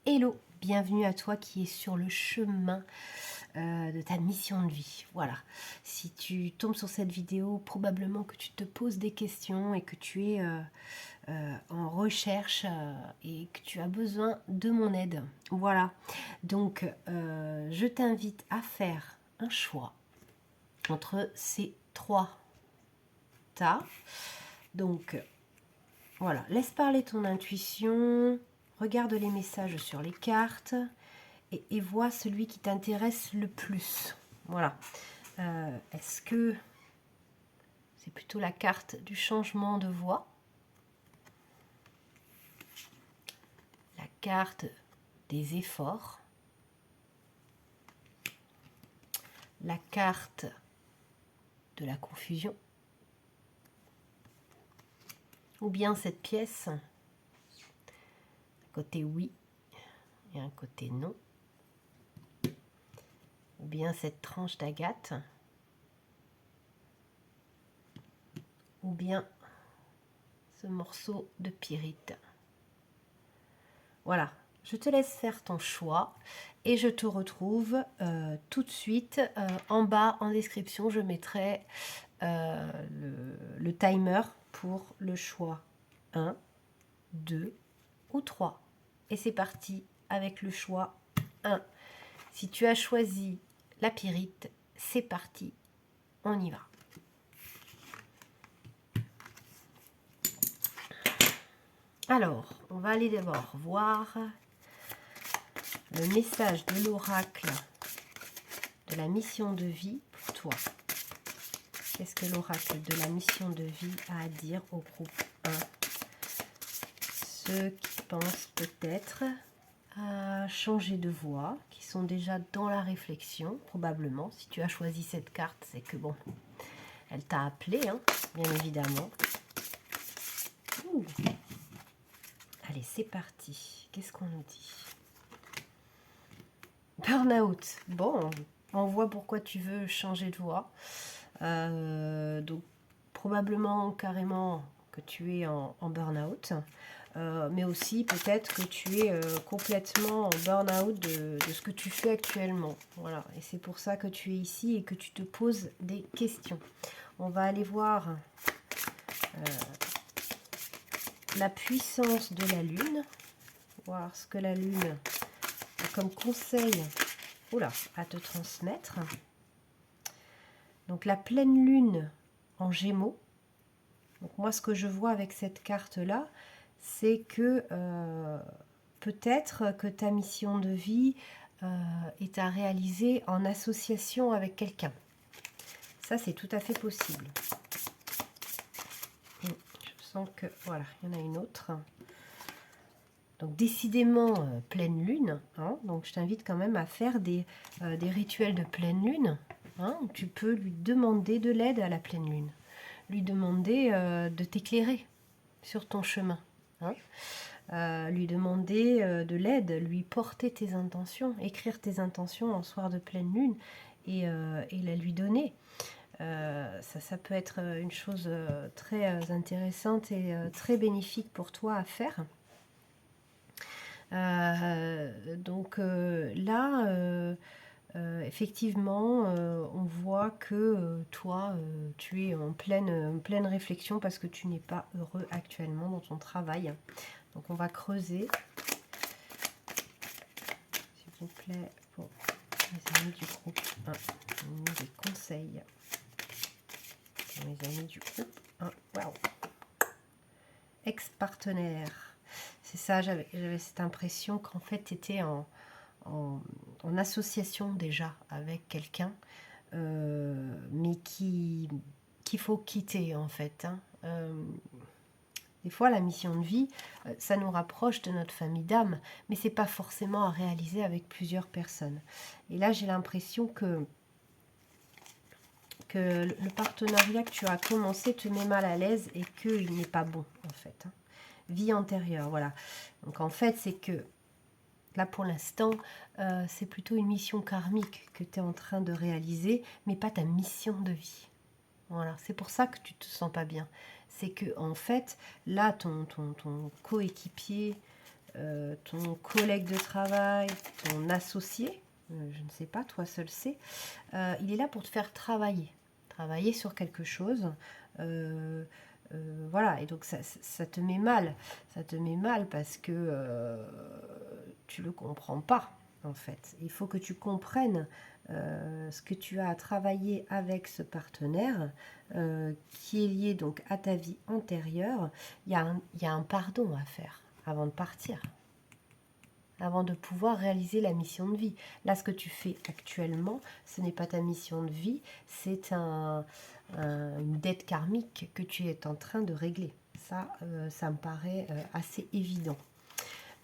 Hello, bienvenue à toi qui es sur le chemin de ta mission de vie. Voilà, si tu tombes sur cette vidéo, probablement que tu te poses des questions et que tu es en recherche et que tu as besoin de mon aide. Voilà, donc je t'invite à faire un choix entre ces trois tas. Donc voilà, laisse parler ton intuition, regarde les messages sur les cartes et vois celui qui t'intéresse le plus. Voilà. Est-ce que c'est plutôt la carte du changement de voie, la carte des efforts, la carte de la confusion, ou bien cette pièce, un côté oui et un côté non, ou bien cette tranche d'agate, ou bien ce morceau de pyrite. Voilà, je te laisse faire ton choix et je te retrouve tout de suite en bas en description. Je mettrai le timer pour le choix 1, 2 ou 3. Et c'est parti avec le choix 1. Si tu as choisi la pyrite, c'est parti, on y va. Alors, on va aller d'abord voir le message de l'oracle de la mission de vie pour toi. Qu'est-ce que l'oracle de la mission de vie a à dire au groupe 1? Ceux qui pensent peut-être à changer de voie, qui sont déjà dans la réflexion, probablement. Si tu as choisi cette carte, c'est que bon, elle t'a appelé, hein, bien évidemment. Ouh. Allez, c'est parti. Qu'est-ce qu'on nous dit? Burnout. Bon, on voit pourquoi tu veux changer de voie. Donc, probablement carrément que tu es en burn-out, mais aussi peut-être que tu es complètement en burn-out de ce que tu fais actuellement. Voilà, et c'est pour ça que tu es ici et que tu te poses des questions. On va aller voir la puissance de la Lune, voir ce que la Lune a comme conseil à te transmettre. Donc la pleine Lune en Gémeaux. Donc moi, ce que je vois avec cette carte-là, c'est que peut-être que ta mission de vie est à réaliser en association avec quelqu'un. Ça, c'est tout à fait possible. Et je sens que, voilà, il y en a une autre. Donc décidément, pleine lune. Hein, donc je t'invite quand même à faire des rituels de pleine lune. Hein, où tu peux lui demander de l'aide à la pleine lune. Lui demander de t'éclairer sur ton chemin. Hein, lui demander de l'aide, lui porter tes intentions, écrire tes intentions en soir de pleine lune et la lui donner. Ça peut être une chose très intéressante et très bénéfique pour toi à faire. Donc là, effectivement, on voit que toi, tu es en pleine réflexion parce que tu n'es pas heureux actuellement dans ton travail. Donc on va creuser, s'il vous plaît, pour les amis du groupe 1. Des conseils pour les amis du groupe 1. Waouh! Ex-partenaire. C'est ça, j'avais cette impression qu'en fait, tu étais en association déjà avec quelqu'un, mais qu'il faut quitter en fait. Hein. Des fois, la mission de vie, ça nous rapproche de notre famille d'âme, mais c'est pas forcément à réaliser avec plusieurs personnes. Et là, j'ai l'impression que le partenariat que tu as commencé te met mal à l'aise et qu'il n'est pas bon en fait. Hein. Vie antérieure, voilà. Donc en fait, c'est que là, pour l'instant, c'est plutôt une mission karmique que tu es en train de réaliser, mais pas ta mission de vie. Voilà, c'est pour ça que tu te sens pas bien. C'est que en fait, là, ton coéquipier ton collègue de travail, ton associé, je ne sais pas, toi seul sais, il est là pour te faire travailler sur quelque chose. Voilà, et donc ça te met mal. Ça te met mal parce que tu le comprends pas, en fait. Il faut que tu comprennes ce que tu as à travailler avec ce partenaire qui est lié donc à ta vie antérieure. Il y a un pardon à faire avant de partir, avant de pouvoir réaliser la mission de vie. Là, ce que tu fais actuellement, ce n'est pas ta mission de vie, c'est une dette karmique que tu es en train de régler. Ça me paraît assez évident.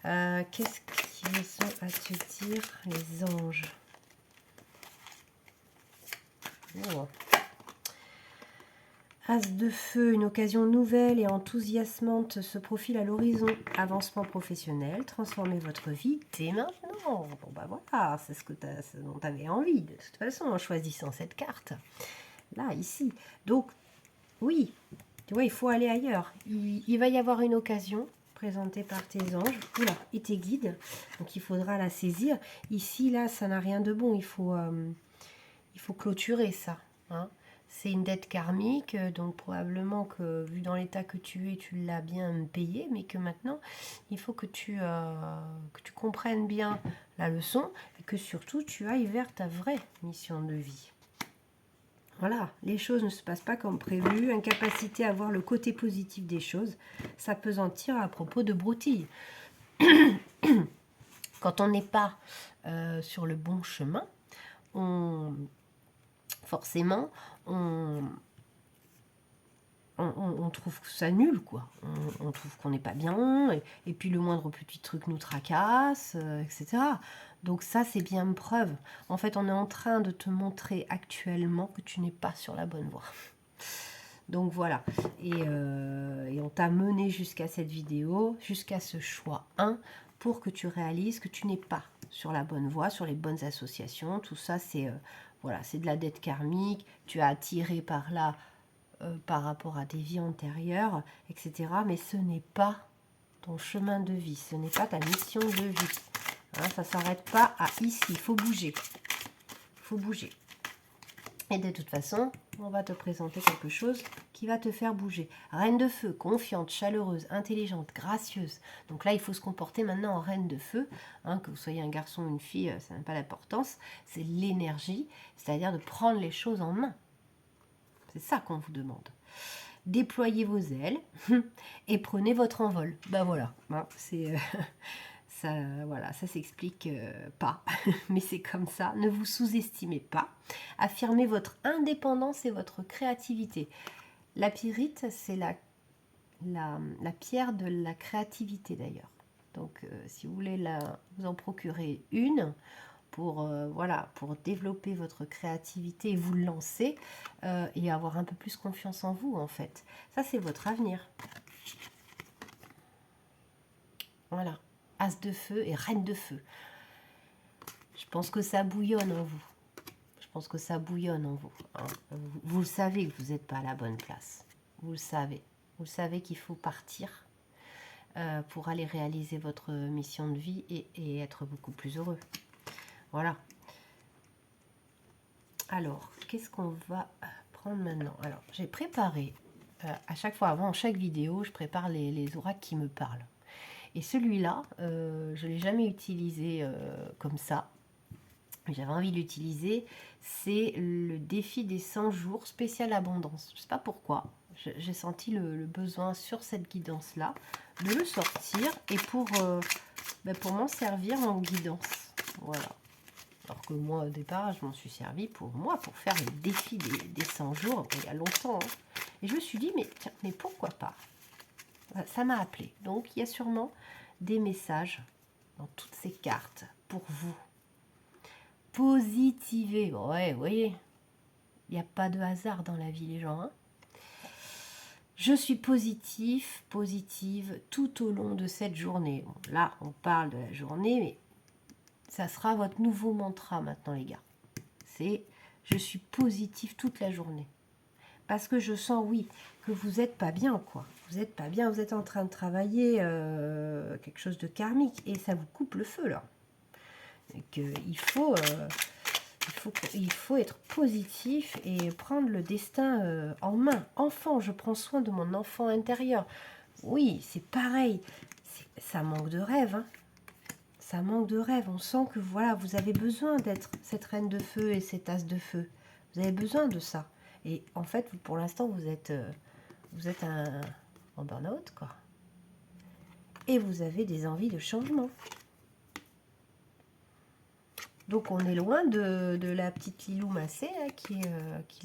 Qu'est-ce qu'ils sont à te dire, les anges? Oh. As de feu, une occasion nouvelle et enthousiasmante se profile à l'horizon. Avancement professionnel, transformez votre vie dès maintenant. Bon bah voilà, c'est ce dont tu avais envie de toute façon en choisissant cette carte. Là, ici. Donc, oui, tu vois, il faut aller ailleurs. Il va y avoir une occasion présentée par tes anges, oula, et tes guides. Donc il faudra la saisir. Ici, là, ça n'a rien de bon. Il faut clôturer ça. Hein. C'est une dette karmique, donc probablement que, vu dans l'état que tu es, tu l'as bien payé, mais que maintenant, il faut que tu comprennes bien la leçon et que surtout, tu ailles vers ta vraie mission de vie. Voilà, les choses ne se passent pas comme prévu, incapacité à voir le côté positif des choses, s'appesantir à propos de broutilles. Quand on n'est pas sur le bon chemin, forcément, on trouve ça nul, quoi. On trouve qu'on n'est pas bien, et puis le moindre petit truc nous tracasse, etc. Donc ça, c'est bien une preuve. En fait, on est en train de te montrer actuellement que tu n'es pas sur la bonne voie. Donc voilà, et on t'a mené jusqu'à cette vidéo, jusqu'à ce choix 1, pour que tu réalises que tu n'es pas sur la bonne voie, sur les bonnes associations. Tout ça, c'est voilà, c'est de la dette karmique. Tu as attiré par là par rapport à des vies antérieures, etc. Mais ce n'est pas ton chemin de vie, ce n'est pas ta mission de vie. Hein, ça ne s'arrête pas à ici, il faut bouger. Il faut bouger. Et de toute façon, on va te présenter quelque chose qui va te faire bouger. Reine de feu, confiante, chaleureuse, intelligente, gracieuse. Donc là, il faut se comporter maintenant en reine de feu. Hein, que vous soyez un garçon ou une fille, ça n'a pas d'importance. C'est l'énergie, c'est-à-dire de prendre les choses en main. C'est ça qu'on vous demande. Déployez vos ailes et prenez votre envol. Ben voilà, hein, c'est... ça, voilà, ça s'explique pas, mais c'est comme ça. Ne vous sous-estimez pas. Affirmez votre indépendance et votre créativité. La pyrite, c'est la pierre de la créativité d'ailleurs. Donc, si vous voulez vous en procurer une pour, voilà, pour développer votre créativité et vous lancer et avoir un peu plus confiance en vous, en fait. Ça, c'est votre avenir. Voilà. As de feu et reine de feu. Je pense que ça bouillonne en vous. Je pense que ça bouillonne en vous. Hein. Vous le savez que vous n'êtes pas à la bonne place. Vous le savez. Vous le savez qu'il faut partir pour aller réaliser votre mission de vie et être beaucoup plus heureux. Voilà. Alors, qu'est-ce qu'on va prendre maintenant? Alors, j'ai préparé, à chaque fois, avant chaque vidéo, je prépare les oracles qui me parlent. Et celui-là, je ne l'ai jamais utilisé comme ça. J'avais envie de l'utiliser. C'est le défi des 100 jours spécial abondance. Je ne sais pas pourquoi. J'ai senti le besoin sur cette guidance-là de le sortir et pour m'en servir en guidance. Voilà. Alors que moi, au départ, je m'en suis servi pour moi, pour faire le défi des 100 jours, il y a longtemps. Hein. Et je me suis dit, mais tiens, mais pourquoi pas? Ça m'a appelé. Donc, il y a sûrement des messages dans toutes ces cartes pour vous. Positivez. Ouais, vous voyez, il n'y a pas de hasard dans la vie, les gens. Hein. Je suis positive tout au long de cette journée. Bon, là, on parle de la journée, mais ça sera votre nouveau mantra maintenant, les gars. C'est « je suis positive toute la journée ». parce que je sens, oui, que vous n'êtes pas bien, quoi. Vous n'êtes pas bien, vous êtes en train de travailler quelque chose de karmique, et ça vous coupe le feu, là. Et qu'il faut, il faut être positif et prendre le destin en main. Enfant, je prends soin de mon enfant intérieur. Oui, c'est pareil. Ça manque de rêve, hein. Ça manque de rêve. On sent que voilà, vous avez besoin d'être cette reine de feu et cet as de feu. Vous avez besoin de ça. Et en fait, pour l'instant, vous êtes en burn-out, quoi. Et vous avez des envies de changement. Donc on est loin de la petite Lilou Massé hein, qui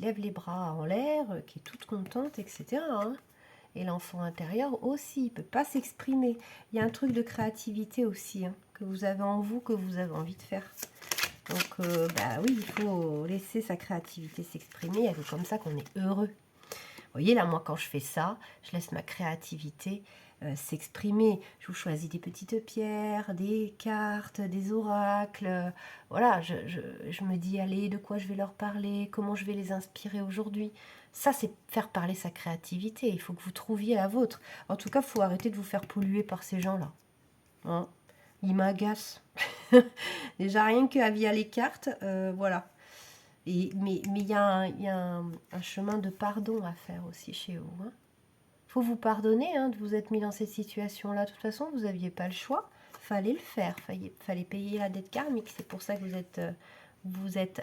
lève les bras en l'air, qui est toute contente, etc. Hein. Et l'enfant intérieur aussi, il ne peut pas s'exprimer. Il y a un truc de créativité aussi hein, que vous avez en vous, que vous avez envie de faire. Donc bah oui, il faut laisser sa créativité s'exprimer, c'est comme ça qu'on est heureux. Vous voyez là, moi quand je fais ça, je laisse ma créativité s'exprimer. Je vous choisis des petites pierres, des cartes, des oracles. Voilà, je me dis, allez, de quoi je vais leur parler, comment je vais les inspirer aujourd'hui. Ça, c'est faire parler sa créativité. Il faut que vous trouviez la vôtre. En tout cas, il faut arrêter de vous faire polluer par ces gens-là. Hein, ils m'agacent. Déjà, rien que via les cartes, voilà. Mais il y a, un chemin de pardon à faire aussi chez vous. Hein. Faut vous pardonner hein, de vous être mis dans cette situation-là. De toute façon, vous n'aviez pas le choix. Fallait le faire. Fallait payer la dette karmique. C'est pour ça que vous êtes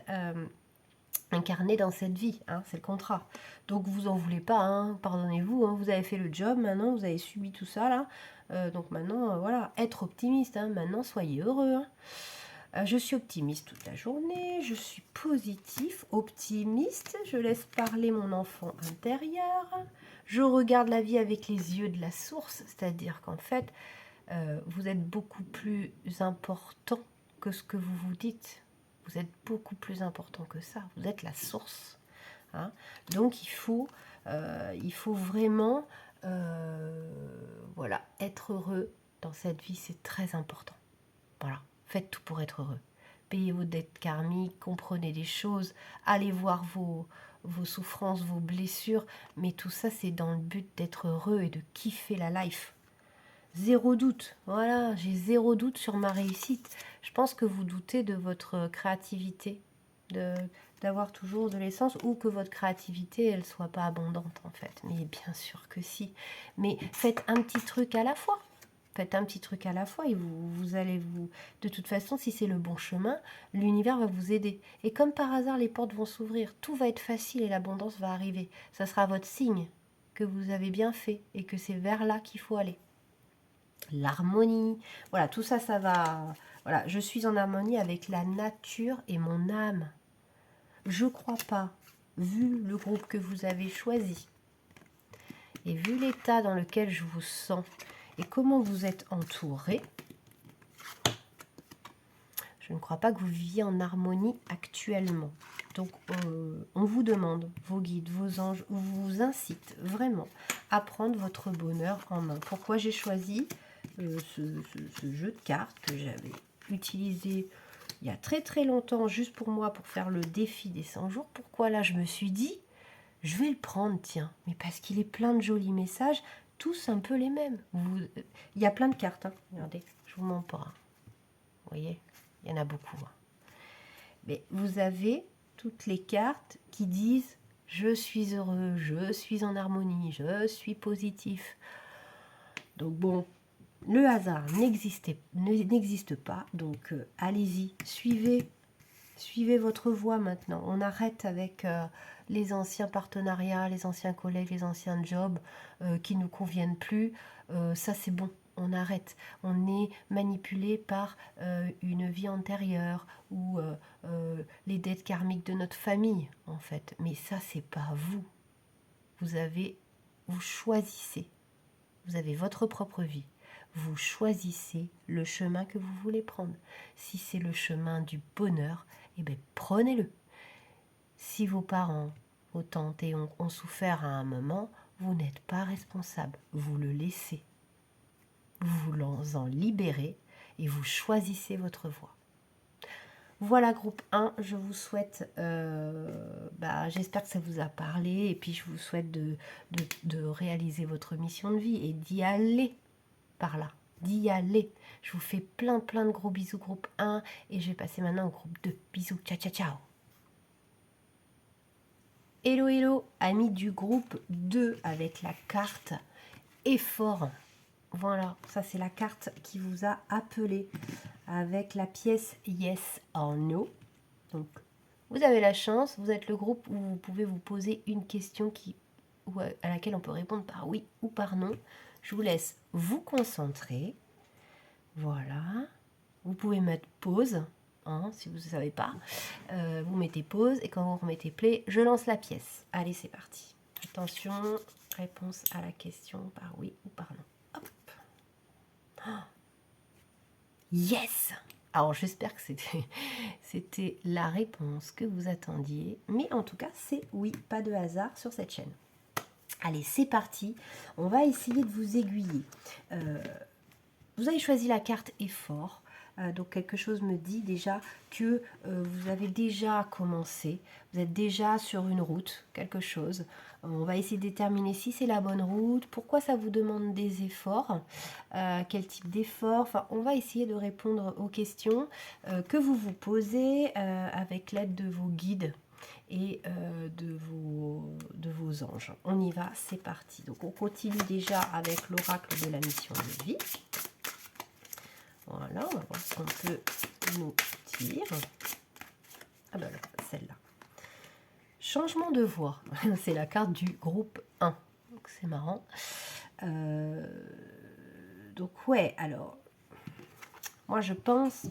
incarné dans cette vie. Hein, c'est le contrat. Donc, vous en voulez pas. Hein, pardonnez-vous. Hein, vous avez fait le job. Maintenant, vous avez subi tout ça. Là. Donc, maintenant, voilà. Être optimiste. Hein, maintenant, soyez heureux. Hein. Je suis optimiste toute la journée, je suis positif, optimiste, je laisse parler mon enfant intérieur, je regarde la vie avec les yeux de la source, c'est-à-dire qu'en fait, vous êtes beaucoup plus important que ce que vous vous dites. Vous êtes beaucoup plus important que ça, vous êtes la source. Hein. Donc il faut vraiment voilà, être heureux dans cette vie, c'est très important. Voilà. Faites tout pour être heureux. Payez vos dettes karmiques, comprenez des choses, allez voir vos souffrances, vos blessures, mais tout ça c'est dans le but d'être heureux et de kiffer la life. Zéro doute, voilà, j'ai zéro doute sur ma réussite. Je pense que vous doutez de votre créativité, d'avoir toujours de l'essence ou que votre créativité elle soit pas abondante en fait. Mais bien sûr que si. Mais faites un petit truc à la fois. Faites un petit truc à la fois et vous allez vous... De toute façon, si c'est le bon chemin, l'univers va vous aider. Et comme par hasard, les portes vont s'ouvrir. Tout va être facile et l'abondance va arriver. Ça sera votre signe que vous avez bien fait et que c'est vers là qu'il faut aller. L'harmonie, voilà, tout ça, ça va... Voilà, je suis en harmonie avec la nature et mon âme. Je crois pas, vu le groupe que vous avez choisi et vu l'état dans lequel je vous sens, et comment vous êtes entouré, je ne crois pas que vous viviez en harmonie actuellement. Donc, on vous demande, vos guides, vos anges, vous incite vraiment à prendre votre bonheur en main. Pourquoi j'ai choisi ce jeu de cartes que j'avais utilisé il y a très très longtemps, juste pour moi, pour faire le défi des 100 jours. Pourquoi là, je me suis dit, je vais le prendre, tiens, mais parce qu'il est plein de jolis messages, tous un peu les mêmes. Il y a plein de cartes, hein. Regardez, je vous mens pas. Hein. Vous voyez, il y en a beaucoup. Hein. Mais vous avez toutes les cartes qui disent « Je suis heureux, je suis en harmonie, je suis positif ». Donc bon, le hasard n'existe pas, donc allez-y, suivez votre voie maintenant. On arrête avec les anciens partenariats, les anciens collègues, les anciens jobs qui ne nous conviennent plus. Ça, c'est bon, on arrête. On est manipulé par une vie antérieure ou les dettes karmiques de notre famille, en fait. Mais ça, c'est pas vous. Vous choisissez. Vous avez votre propre vie. Vous choisissez le chemin que vous voulez prendre. Si c'est le chemin du bonheur, eh bien, prenez-le. Si vos parents, vos tantes ont souffert à un moment, vous n'êtes pas responsable. Vous le laissez. Vous en libérez et vous choisissez votre voie. Voilà, groupe 1, je vous souhaite, j'espère que ça vous a parlé, et puis je vous souhaite de réaliser votre mission de vie et d'y aller par là, d'y aller. Je vous fais plein de gros bisous, groupe 1, et je vais passer maintenant au groupe 2. Bisous, ciao, ciao, ciao. Hello, hello, amis du groupe 2 avec la carte Effort. Voilà, ça c'est la carte qui vous a appelé avec la pièce Yes or No. Donc, vous avez la chance, vous êtes le groupe où vous pouvez vous poser une question à laquelle on peut répondre par oui ou par non. Je vous laisse vous concentrer. Voilà. Vous pouvez mettre pause, hein, si vous ne savez pas. Vous mettez pause et quand vous remettez play, je lance la pièce. Allez, c'est parti. Attention, réponse à la question par oui ou par non. Hop. Oh. Yes! Alors, j'espère que c'était la réponse que vous attendiez. Mais en tout cas, c'est oui, pas de hasard sur cette chaîne. Allez, c'est parti. On va essayer de vous aiguiller. Vous avez choisi la carte effort. Donc, quelque chose me dit déjà que vous avez déjà commencé. Vous êtes déjà sur une route, quelque chose. On va essayer de déterminer si c'est la bonne route, pourquoi ça vous demande des efforts, quel type d'efforts. Enfin, on va essayer de répondre aux questions que vous vous posez avec l'aide de vos guides et de vos anges. On y va, c'est parti. Donc, on continue déjà avec l'oracle de la mission de vie. Voilà, on va voir ce qu'on peut nous dire. Ah ben là, celle-là. Changement de voix. C'est la carte du groupe 1. Donc c'est marrant. Donc ouais, alors, moi je pense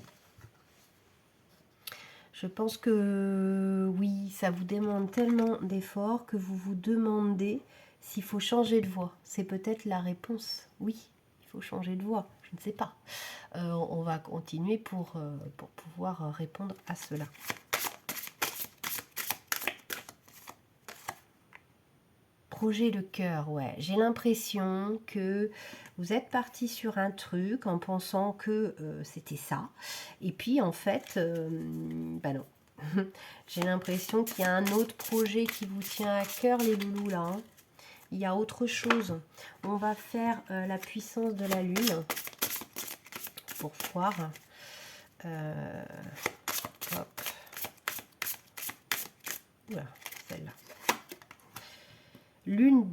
que oui, ça vous demande tellement d'efforts que vous vous demandez s'il faut changer de voix. C'est peut-être la réponse. Oui, il faut changer de voix. Je ne sais pas. On va continuer pour pouvoir répondre à cela. Projet de cœur, ouais. J'ai l'impression que vous êtes parti sur un truc en pensant que c'était ça. Et puis, en fait, non. J'ai l'impression qu'il y a un autre projet qui vous tient à cœur, les loulous, là. Hein. Il y a autre chose. On va faire la puissance de la lune pour voir. Hop. Oula, celle-là. Lune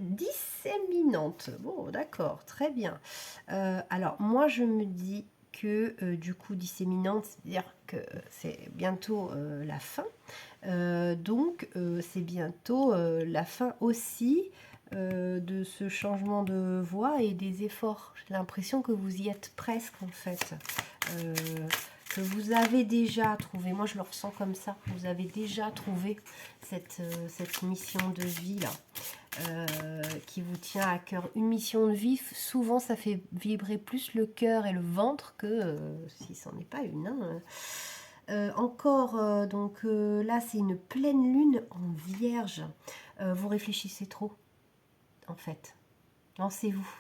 disséminante. Bon, d'accord, très bien. Alors, moi, je me dis que, du coup, disséminante, c'est-à-dire que c'est bientôt la fin. Donc, c'est bientôt la fin aussi de ce changement de voix et des efforts. J'ai l'impression que vous y êtes presque, en fait. Que vous avez déjà trouvé, moi je le ressens comme ça, vous avez déjà trouvé cette mission de vie là, qui vous tient à cœur. Une mission de vie, souvent ça fait vibrer plus le cœur et le ventre que si c'en est pas une. Hein. Encore, donc là c'est une pleine lune en vierge. Vous réfléchissez trop, en fait. Lancez-vous.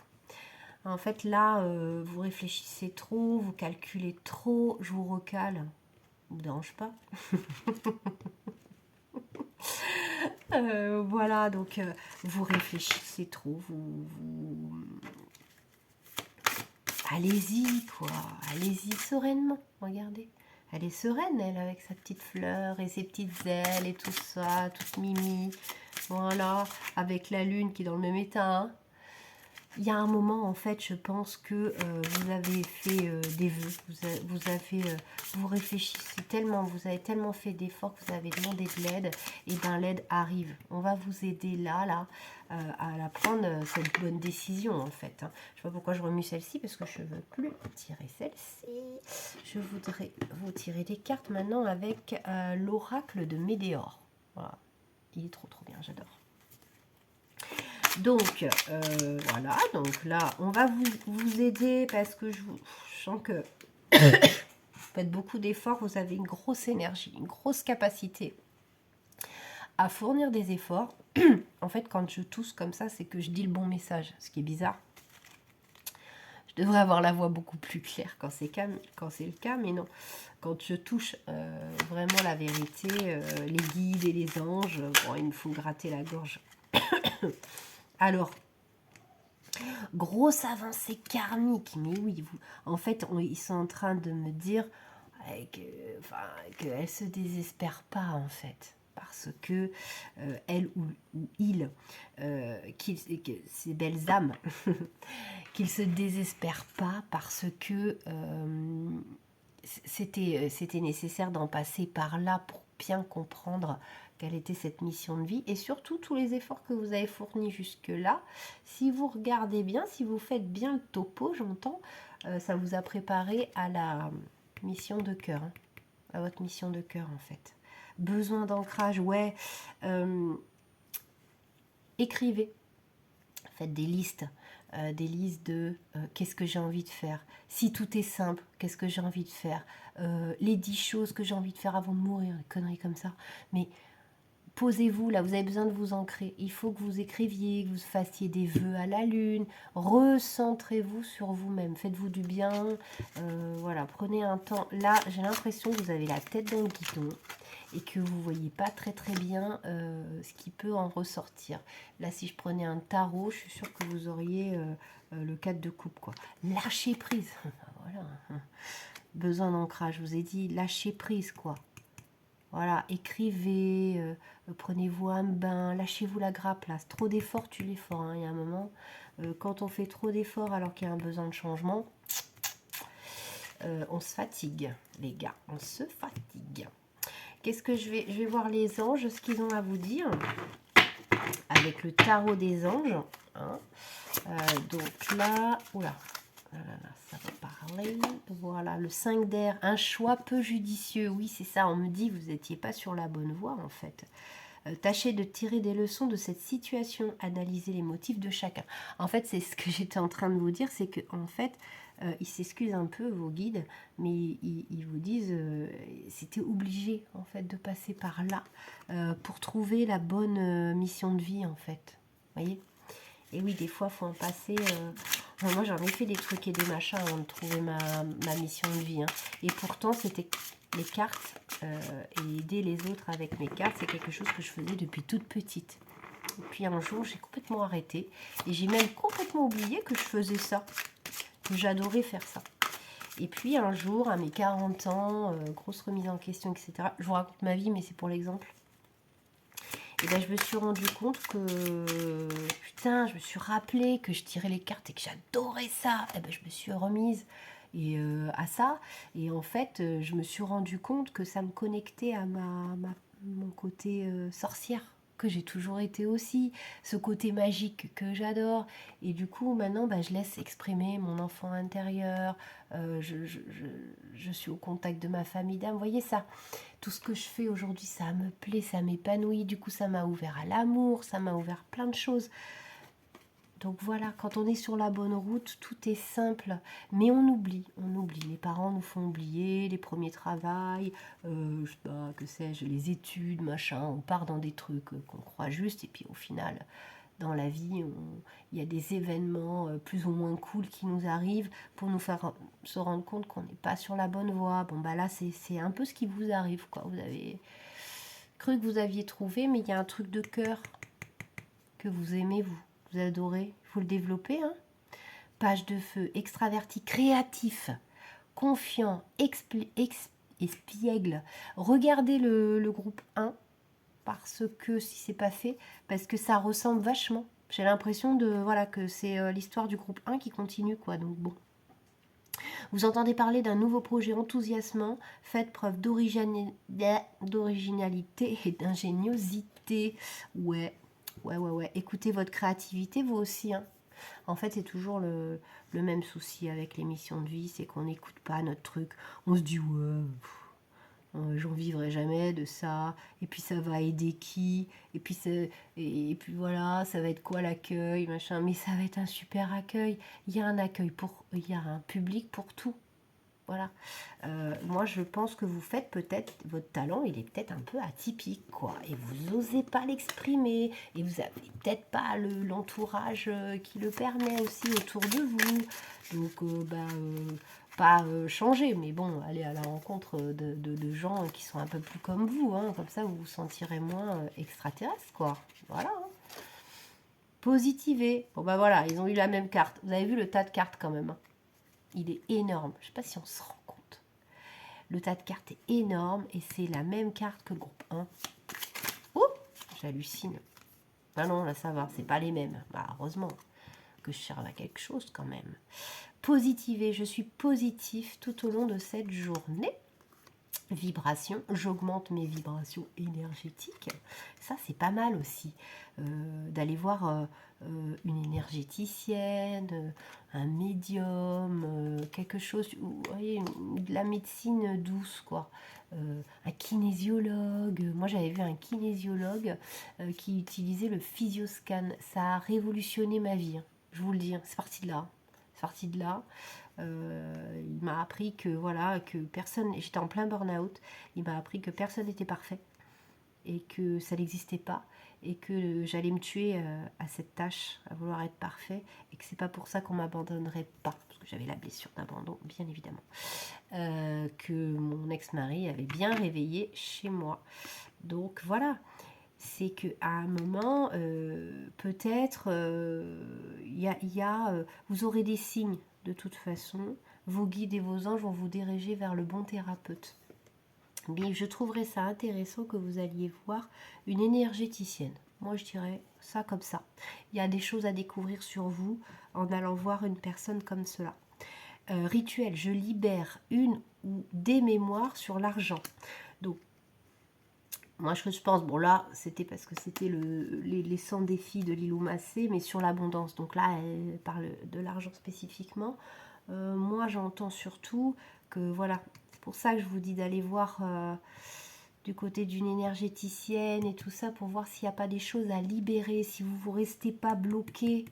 En fait, là, vous réfléchissez trop, vous calculez trop, je vous recale. Ça vous dérange pas. Voilà, donc vous réfléchissez trop, allez-y, quoi. Allez-y sereinement, regardez. Elle est sereine, elle, avec sa petite fleur et ses petites ailes et tout ça, toute mimi. Voilà, avec la lune qui est dans le même état, hein. Il y a un moment, en fait, je pense que vous avez fait des vœux, vous réfléchissez tellement, vous avez tellement fait d'efforts que vous avez demandé de l'aide, et bien l'aide arrive. On va vous aider là, à prendre cette bonne décision, en fait. Hein. Je ne sais pas pourquoi je remue celle-ci, parce que je ne veux plus tirer celle-ci. Je voudrais vous tirer des cartes maintenant avec l'oracle de Médéor. Voilà, il est trop bien, j'adore. Donc, voilà, donc là, on va vous aider parce que je sens que vous faites beaucoup d'efforts, vous avez une grosse énergie, une grosse capacité à fournir des efforts. En fait, quand je tousse comme ça, c'est que je dis le bon message, ce qui est bizarre. Je devrais avoir la voix beaucoup plus claire quand c'est le cas, mais non. Quand je touche vraiment la vérité, les guides et les anges, bon, il me faut gratter la gorge. Alors, grosse avancée karmique, mais oui, en fait, ils sont en train de me dire qu'elle ne se désespère pas, en fait. Parce que elle ou il, ces belles âmes, qu'ils ne se désespèrent pas parce que c'était nécessaire d'en passer par là pour bien comprendre quelle était cette mission de vie et surtout tous les efforts que vous avez fournis jusque-là. Si vous regardez bien, si vous faites bien le topo, j'entends, ça vous a préparé à la mission de cœur, hein, à votre mission de cœur en fait. Besoin d'ancrage, ouais. Écrivez, faites des listes de qu'est-ce que j'ai envie de faire. Si tout est simple, qu'est-ce que j'ai envie de faire. Les 10 choses que j'ai envie de faire avant de mourir, des conneries comme ça. Mais posez-vous, là, vous avez besoin de vous ancrer. Il faut que vous écriviez, que vous fassiez des vœux à la lune. Recentrez-vous sur vous-même. Faites-vous du bien. Voilà, prenez un temps. Là, j'ai l'impression que vous avez la tête dans le guidon et que vous ne voyez pas très très bien ce qui peut en ressortir. Là, si je prenais un tarot, je suis sûre que vous auriez le 4 de coupe, quoi. Lâchez prise. Voilà. Besoin d'ancrage, je vous ai dit, lâchez prise, quoi. Voilà, écrivez, prenez-vous un bain, lâchez-vous la grappe, là. Trop d'efforts tue l'effort, hein. Il y a un moment, quand on fait trop d'efforts alors qu'il y a un besoin de changement, on se fatigue, les gars, on se fatigue. Qu'est-ce que je vais voir les anges, ce qu'ils ont à vous dire avec le tarot des anges. Hein. Donc là, oula, ça va parler. Voilà, le 5 d'air, un choix peu judicieux. Oui, c'est ça, on me dit, vous n'étiez pas sur la bonne voie en fait. Tâchez de tirer des leçons de cette situation, analyser les motifs de chacun. En fait, c'est ce que j'étais en train de vous dire, c'est que en fait, ils s'excusent un peu, vos guides, mais ils vous disent c'était obligé en fait de passer par là pour trouver la bonne mission de vie en fait. Voyez. Et oui, des fois, il faut en passer. Moi, j'en ai fait des trucs et des machins avant de trouver ma mission de vie. Hein. Et pourtant, c'était les cartes et aider les autres avec mes cartes, c'est quelque chose que je faisais depuis toute petite. Et puis un jour, j'ai complètement arrêté. Et j'ai même complètement oublié que je faisais ça. Que j'adorais faire ça. Et puis un jour, à mes 40 ans, grosse remise en question, etc. Je vous raconte ma vie, mais c'est pour l'exemple. Et ben, je me suis rendu compte que, putain, je me suis rappelé que je tirais les cartes et que j'adorais ça. Et ben, je me suis remise à ça. Et en fait, je me suis rendu compte que ça me connectait à mon côté sorcière, que j'ai toujours été aussi, ce côté magique que j'adore. Et du coup, maintenant, ben, je laisse exprimer mon enfant intérieur. Je suis au contact de ma famille d'âme. Vous voyez ça? Tout ce que je fais aujourd'hui, ça me plaît, ça m'épanouit. Du coup, ça m'a ouvert à l'amour, ça m'a ouvert plein de choses. Donc voilà, quand on est sur la bonne route, tout est simple. Mais on oublie. Les parents nous font oublier les premiers travails, je sais pas, que sais-je, les études, machin. On part dans des trucs qu'on croit justes et puis au final, dans la vie, il y a des événements plus ou moins cool qui nous arrivent pour nous faire se rendre compte qu'on n'est pas sur la bonne voie. Bon, bah là, c'est un peu ce qui vous arrive, quoi. Vous avez cru que vous aviez trouvé, mais il y a un truc de cœur que vous aimez, vous adorez. Il faut le développer, hein. Page de feu, extraverti, créatif, confiant, espiègle. Regardez le groupe 1, parce que si c'est pas fait, parce que ça ressemble vachement. J'ai l'impression de voilà que c'est l'histoire du groupe 1 qui continue, quoi. Donc bon. Vous entendez parler d'un nouveau projet enthousiasmant, faites preuve d'originalité et d'ingéniosité. Ouais. Écoutez votre créativité, vous aussi, hein. En fait, c'est toujours le même souci avec les missions de vie, c'est qu'on n'écoute pas notre truc. On se dit, ouais, j'en vivrai jamais de ça, et puis ça va aider qui, et puis voilà, ça va être quoi l'accueil, machin, mais ça va être un super accueil. Il y a un accueil il y a un public pour tout. Voilà. Moi, je pense que vous faites peut-être, votre talent, il est peut-être un peu atypique, quoi. Et vous n'osez pas l'exprimer. Et vous avez peut-être pas l'entourage qui le permet aussi autour de vous. Donc, pas changer, mais bon, aller à la rencontre de gens qui sont un peu plus comme vous. Hein. Comme ça, vous vous sentirez moins extraterrestre, quoi. Voilà. Hein. Positiver. Bon, bah voilà, ils ont eu la même carte. Vous avez vu le tas de cartes quand même. Hein. Il est énorme. Je ne sais pas si on se rend compte. Le tas de cartes est énorme et c'est la même carte que le groupe 1. Ouh, j'hallucine. Ah non, là ça va, c'est pas les mêmes. Bah, heureusement que je serve à quelque chose quand même. Positiver, je suis positif tout au long de cette journée. Vibration, j'augmente mes vibrations énergétiques. Ça, c'est pas mal aussi. D'aller voir une énergéticienne, un médium, quelque chose, vous voyez, de la médecine douce, quoi. Un kinésiologue. Moi, j'avais vu un kinésiologue qui utilisait le physioscan. Ça a révolutionné ma vie. Hein. Je vous le dis, hein. C'est parti de là. C'est parti de là. Il m'a appris que voilà, que personne, j'étais en plein burn-out, il m'a appris que personne n'était parfait et que ça n'existait pas et que j'allais me tuer à cette tâche, à vouloir être parfait et que c'est pas pour ça qu'on m'abandonnerait pas, parce que j'avais la blessure d'abandon, bien évidemment, que mon ex-mari avait bien réveillé chez moi. Donc voilà, c'est que à un moment, peut-être, vous aurez des signes. De toute façon, vos guides et vos anges vont vous diriger vers le bon thérapeute. Mais je trouverais ça intéressant que vous alliez voir une énergéticienne. Moi, je dirais ça comme ça. Il y a des choses à découvrir sur vous en allant voir une personne comme cela. Rituel, je libère une ou des mémoires sur l'argent. Donc, moi, je pense, bon là, c'était parce que c'était les 100 défis de Lilou Massé, mais sur l'abondance. Donc là, elle parle de l'argent spécifiquement. Moi, j'entends surtout que, voilà, c'est pour ça que je vous dis d'aller voir du côté d'une énergéticienne et tout ça, pour voir s'il n'y a pas des choses à libérer, si vous ne vous restez pas bloqué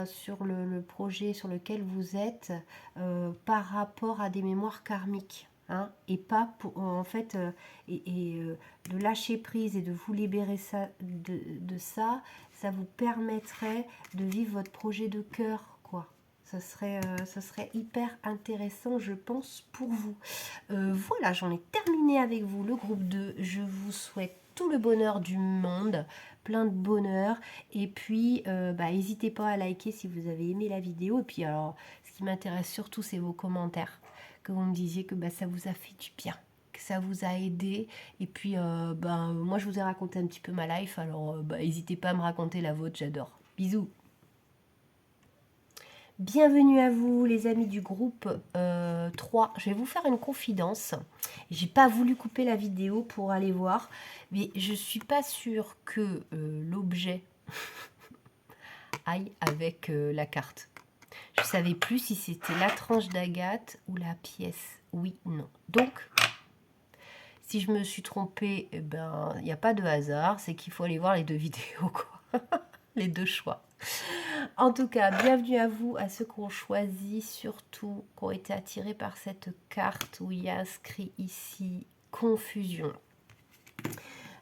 sur le projet sur lequel vous êtes par rapport à des mémoires karmiques. Hein, et pas pour, en fait de lâcher prise et de vous libérer ça, de ça, ça vous permettrait de vivre votre projet de cœur, quoi. Ça serait hyper intéressant, je pense, pour vous. Voilà, j'en ai terminé avec vous le groupe 2. Je vous souhaite tout le bonheur du monde, plein de bonheur. Et puis, n'hésitez pas à liker si vous avez aimé la vidéo. Et puis, alors, ce qui m'intéresse surtout, c'est vos commentaires. Que vous me disiez que ça vous a fait du bien, que ça vous a aidé. Et puis, moi, je vous ai raconté un petit peu ma life. Alors, n'hésitez pas à me raconter la vôtre, j'adore. Bisous. Bienvenue à vous les amis du groupe 3. Je vais vous faire une confidence. J'ai pas voulu couper la vidéo pour aller voir, mais je suis pas sûre que l'objet aille avec la carte. Je savais plus si c'était la tranche d'agate ou la pièce. Oui, non. Donc, si je me suis trompée, il n'y a pas de hasard. C'est qu'il faut aller voir les deux vidéos, quoi. Les deux choix. En tout cas, bienvenue à vous, à ceux qui ont choisi, surtout, qui ont été attirés par cette carte où il y a inscrit ici « Confusion ».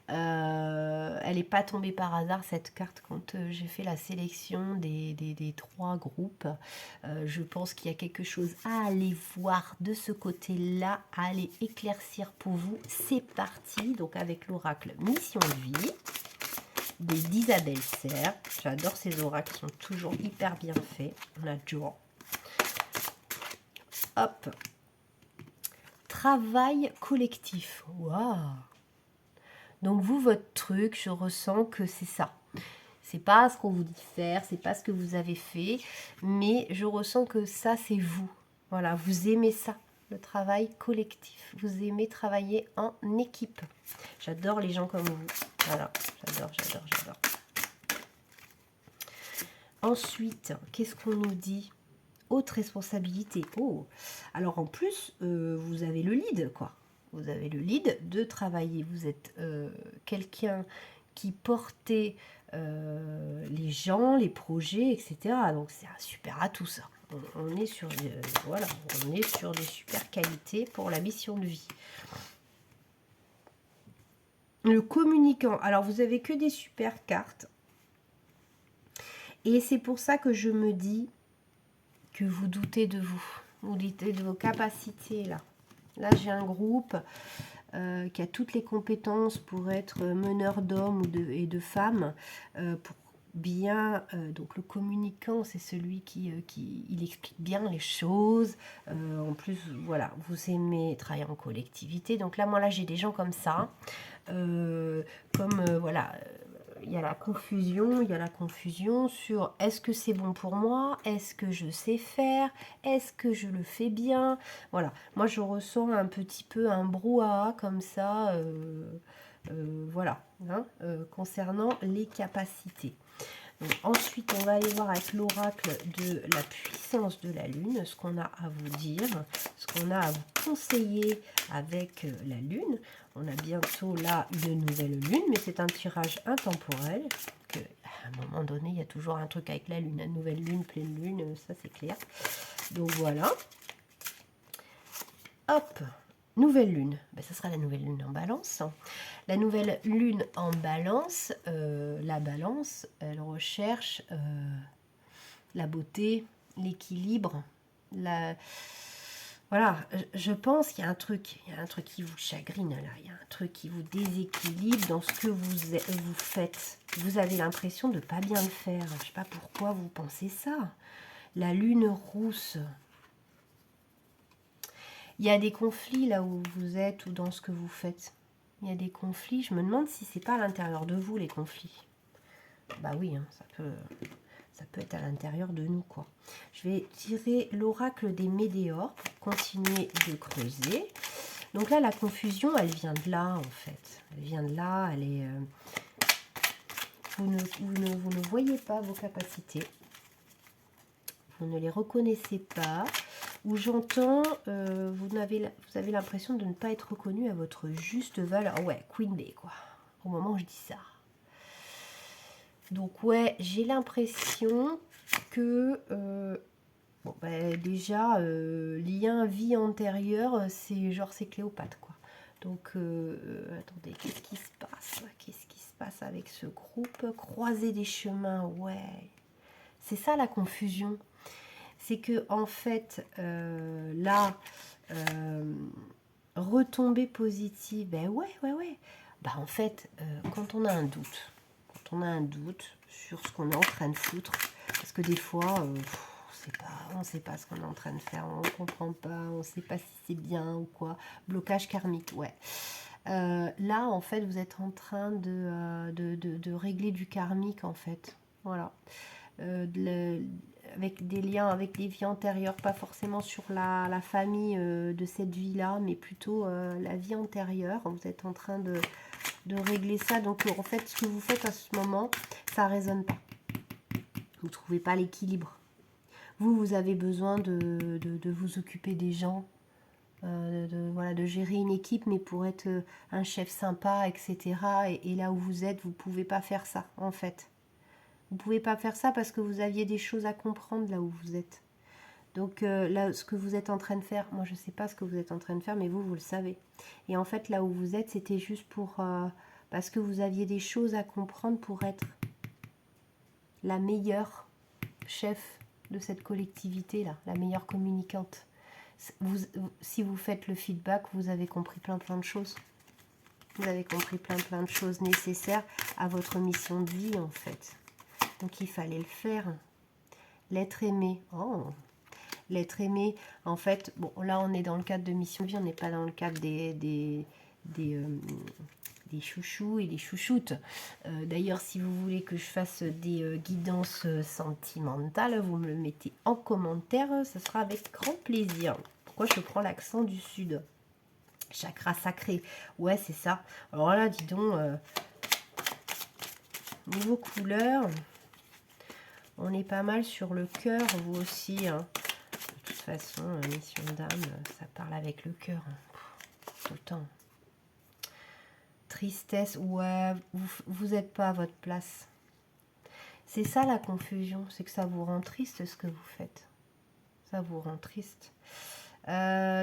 Elle n'est pas tombée par hasard, cette carte, quand j'ai fait la sélection des 3 groupes. Je pense qu'il y a quelque chose à aller voir de ce côté-là, à aller éclaircir pour vous. C'est parti, donc avec l'oracle Mission de vie d'Isabelle Serre. J'adore ces oracles, ils sont toujours hyper bien faits. On a Joan. Hop. Travail collectif. Waouh. Donc vous, votre truc, je ressens que c'est ça. C'est pas ce qu'on vous dit de faire, c'est pas ce que vous avez fait, mais je ressens que ça, c'est vous. Voilà, vous aimez ça, le travail collectif. Vous aimez travailler en équipe. J'adore les gens comme vous. Voilà, j'adore, j'adore, j'adore. Ensuite, qu'est-ce qu'on nous dit? Haute responsabilité. Oh, alors en plus, vous avez le lead, quoi. Vous avez le lead de travailler. Vous êtes quelqu'un qui portait les gens, les projets, etc. Donc c'est un super atout, ça. on est sur, voilà, on est sur des super qualités pour la mission de vie. Le communicant. Alors, vous avez que des super cartes. Et c'est pour ça que je me dis que vous doutez de vous. Vous doutez de vos capacités, là. Là, j'ai un groupe qui a toutes les compétences pour être meneur d'hommes et de femmes, pour bien, donc le communicant, c'est celui qui il explique bien les choses. En plus, voilà, vous aimez travailler en collectivité. Donc là, moi, là, j'ai des gens comme ça. Voilà, il y a la confusion sur est-ce que c'est bon pour moi, est-ce que je sais faire, est-ce que je le fais bien. Voilà, moi je ressens un petit peu un brouhaha comme ça, voilà, hein, concernant les capacités. Donc, ensuite, on va aller voir avec l'oracle de la puissance de la Lune, ce qu'on a à vous dire, ce qu'on a à vous conseiller avec la Lune. On a bientôt là une nouvelle Lune, mais c'est un tirage intemporel. Que, à un moment donné, il y a toujours un truc avec la Lune, une nouvelle Lune, pleine Lune, ça c'est clair. Donc voilà. Hop, nouvelle Lune. Ben, ça sera la nouvelle Lune en Balance. La nouvelle Lune en Balance, la Balance, elle recherche la beauté, l'équilibre, voilà, je pense qu'il y a un truc qui vous chagrine là, il y a un truc qui vous déséquilibre dans ce que vous faites. Vous avez l'impression de ne pas bien le faire. Je ne sais pas pourquoi vous pensez ça. La Lune rousse. Il y a des conflits là où vous êtes ou dans ce que vous faites. Il y a des conflits. Je me demande si c'est pas à l'intérieur de vous les conflits. Bah oui, hein, ça peut être à l'intérieur de nous, quoi. Je vais tirer l'oracle des météores pour continuer de creuser. Donc là, la confusion, elle vient de là, en fait. Elle vient de là, elle est... Vous ne voyez pas vos capacités. Vous ne les reconnaissez pas. Ou j'entends, vous avez l'impression de ne pas être reconnu à votre juste valeur. Ouais, Queen Bee, quoi. Au moment où je dis ça. Donc ouais, j'ai l'impression que bon, bah, déjà lien vie antérieure, c'est genre c'est Cléopâtre quoi. Donc attendez, qu'est-ce qui se passe? Qu'est-ce qui se passe avec ce groupe? Croiser des chemins, ouais. C'est ça la confusion. C'est que en fait là retomber positive, ben ouais. Bah en fait, quand on a un doute, sur ce qu'on est en train de foutre, parce que des fois, on ne sait pas ce qu'on est en train de faire, on ne comprend pas, on ne sait pas si c'est bien ou quoi. Blocage karmique, ouais. Là, en fait, vous êtes en train de régler du karmique, en fait. Voilà. Avec des liens avec les vies antérieures, pas forcément sur la famille de cette vie-là, mais plutôt la vie antérieure. Vous êtes en train de régler ça. Donc, en fait, ce que vous faites à ce moment, ça ne résonne pas. Vous ne trouvez pas l'équilibre. Vous avez besoin de vous occuper des gens, voilà, de gérer une équipe, mais pour être un chef sympa, etc. Et là où vous êtes, vous ne pouvez pas faire ça, en fait. Vous ne pouvez pas faire ça parce que vous aviez des choses à comprendre là où vous êtes. Donc là, ce que vous êtes en train de faire, moi je ne sais pas ce que vous êtes en train de faire, mais vous le savez. Et en fait, là où vous êtes, c'était juste pour... parce que vous aviez des choses à comprendre pour être la meilleure chef de cette collectivité-là, la meilleure communicante. Si vous faites le feedback, vous avez compris plein de choses. Vous avez compris plein de choses nécessaires à votre mission de vie, en fait. Donc il fallait le faire. L'être aimé. Oh, l'être aimé, en fait, bon, là on est dans le cadre de mission de vie, on n'est pas dans le cadre des chouchous et des chouchoutes. D'ailleurs, si vous voulez que je fasse des guidances sentimentales, vous me le mettez en commentaire, ce sera avec grand plaisir. Pourquoi je prends l'accent du sud? Chakra sacré. Ouais, c'est ça. Alors là, dis donc, niveau couleur, on est pas mal sur le cœur, vous aussi. Hein. De toute façon, mission d'âme, ça parle avec le cœur. Hein. Tout le temps. Tristesse, ouais, vous n'êtes pas à votre place. C'est ça la confusion, c'est que ça vous rend triste ce que vous faites. Ça vous rend triste.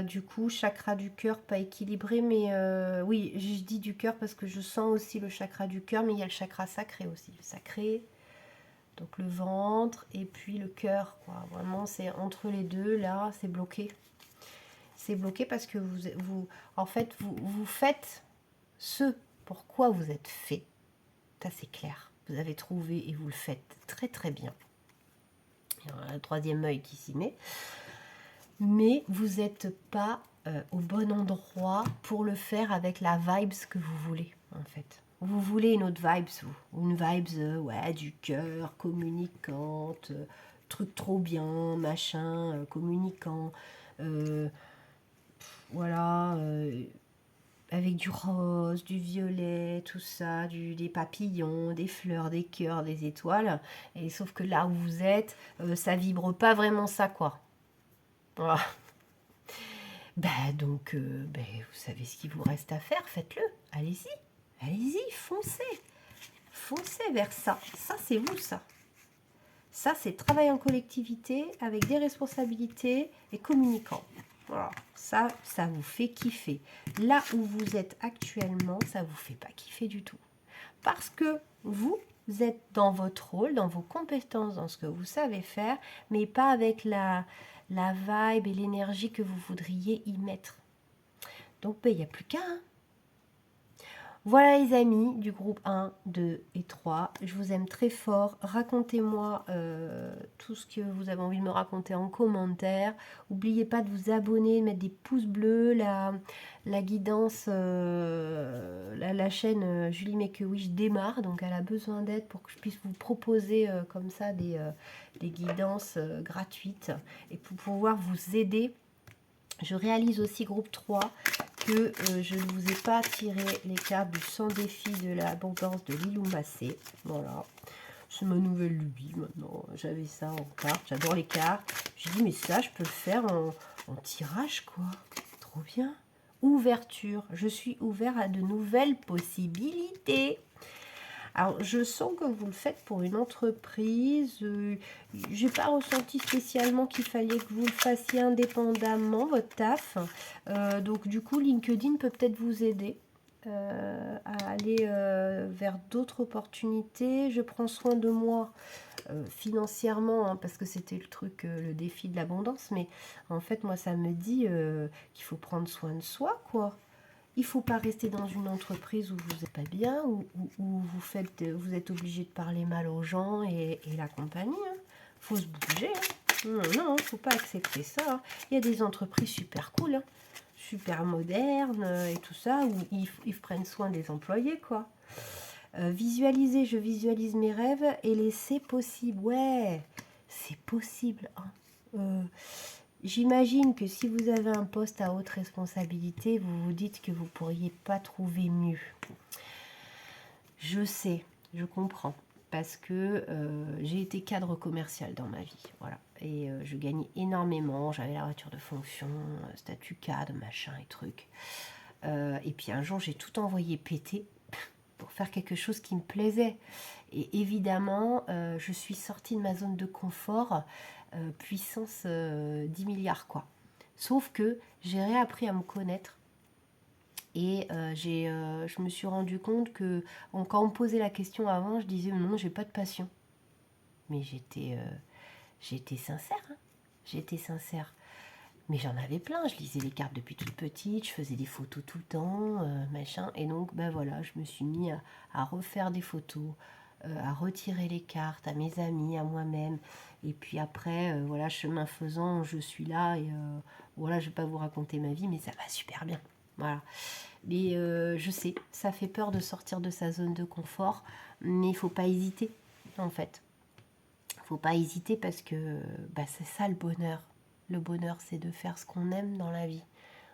Du coup, chakra du cœur pas équilibré, mais oui, je dis du cœur parce que je sens aussi le chakra du cœur, mais il y a le chakra sacré aussi. Le sacré, donc le ventre et puis le cœur, quoi. Vraiment, c'est entre les deux, là, c'est bloqué. C'est bloqué parce que en fait, vous faites ce pourquoi vous êtes fait. Ça, c'est clair. Vous avez trouvé et vous le faites très très bien. Il y a un troisième œil qui s'y met. Mais vous n'êtes pas au bon endroit pour le faire avec la vibes que vous voulez, en fait. Vous voulez une autre vibes, vous. Une vibes, ouais, du cœur, communicante, truc trop bien, machin, communicant, voilà, avec du rose, du violet, tout ça, des papillons, des fleurs, des cœurs, des étoiles. Et sauf que là où vous êtes, ça vibre pas vraiment ça, quoi. Voilà. Donc, vous savez ce qu'il vous reste à faire, faites-le. Allez-y, allez-y, foncez. Foncez vers ça. Ça, c'est vous, ça. Ça, c'est travail en collectivité avec des responsabilités et communicant. Voilà, ça vous fait kiffer. Là où vous êtes actuellement, ça vous fait pas kiffer du tout. Parce que vous êtes dans votre rôle, dans vos compétences, dans ce que vous savez faire, mais pas avec la vibe et l'énergie que vous voudriez y mettre. Donc, il n'y a plus qu'à. Voilà les amis du groupe 1, 2 et 3. Je vous aime très fort. Racontez-moi tout ce que vous avez envie de me raconter en commentaire. N'oubliez pas de vous abonner, de mettre des pouces bleus. La guidance, la chaîne Julie Make a Wish démarre. Donc elle a besoin d'aide pour que je puisse vous proposer comme ça des guidances gratuites. Et pour pouvoir vous aider. Je réalise aussi groupe 3 que je ne vous ai pas tiré les cartes du 100 défis de l'abondance de Lilou Massé. Voilà, c'est ma nouvelle lubie maintenant. J'avais ça en carte, j'adore les cartes. J'ai dit mais ça je peux le faire en tirage quoi. Trop bien. Ouverture, je suis ouvert à de nouvelles possibilités. Alors, je sens que vous le faites pour une entreprise. J'ai pas ressenti spécialement qu'il fallait que vous le fassiez indépendamment, votre taf. Donc, du coup, LinkedIn peut peut-être vous aider à aller vers d'autres opportunités. Je prends soin de moi financièrement, hein, parce que c'était le truc, le défi de l'abondance. Mais en fait, moi, ça me dit qu'il faut prendre soin de soi, quoi. Il ne faut pas rester dans une entreprise où vous n'êtes pas bien, où vous êtes obligé de parler mal aux gens et la compagnie. Il faut se bouger. Non, il ne faut pas accepter ça. Hein. Il y a des entreprises super cool, hein, super modernes et tout ça, où ils prennent soin des employés, quoi. Visualiser, je visualise mes rêves et laisser possible. Ouais, c'est possible. Hein. J'imagine que si vous avez un poste à haute responsabilité, vous vous dites que vous ne pourriez pas trouver mieux. Je sais, je comprends, parce que j'ai été cadre commercial dans ma vie, voilà. Et je gagnais énormément, j'avais la voiture de fonction, statut cadre, machin et trucs. Et puis un jour, j'ai tout envoyé péter pour faire quelque chose qui me plaisait. Et évidemment, je suis sortie de ma zone de confort, puissance 10 milliards, quoi. Sauf que j'ai réappris à me connaître. Et je me suis rendu compte que quand on me posait la question avant, je disais non, j'ai pas de passion. Mais j'étais sincère, hein. J'étais sincère. Mais j'en avais plein, je lisais les cartes depuis toute petite, je faisais des photos tout le temps, machin. Et donc, voilà, je me suis mis à refaire des photos, à retirer les cartes à mes amis, à moi-même. Et puis après, voilà, chemin faisant, je suis là. Et voilà, je ne vais pas vous raconter ma vie, mais ça va super bien. Voilà. Mais je sais, ça fait peur de sortir de sa zone de confort, mais il ne faut pas hésiter, en fait. Il ne faut pas hésiter parce que c'est ça le bonheur. Le bonheur, c'est de faire ce qu'on aime dans la vie.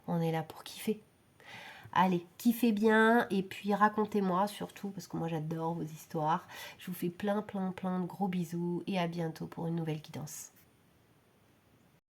On est là pour kiffer. Allez, kiffez bien et puis racontez-moi surtout, parce que moi j'adore vos histoires. Je vous fais plein de gros bisous et à bientôt pour une nouvelle guidance.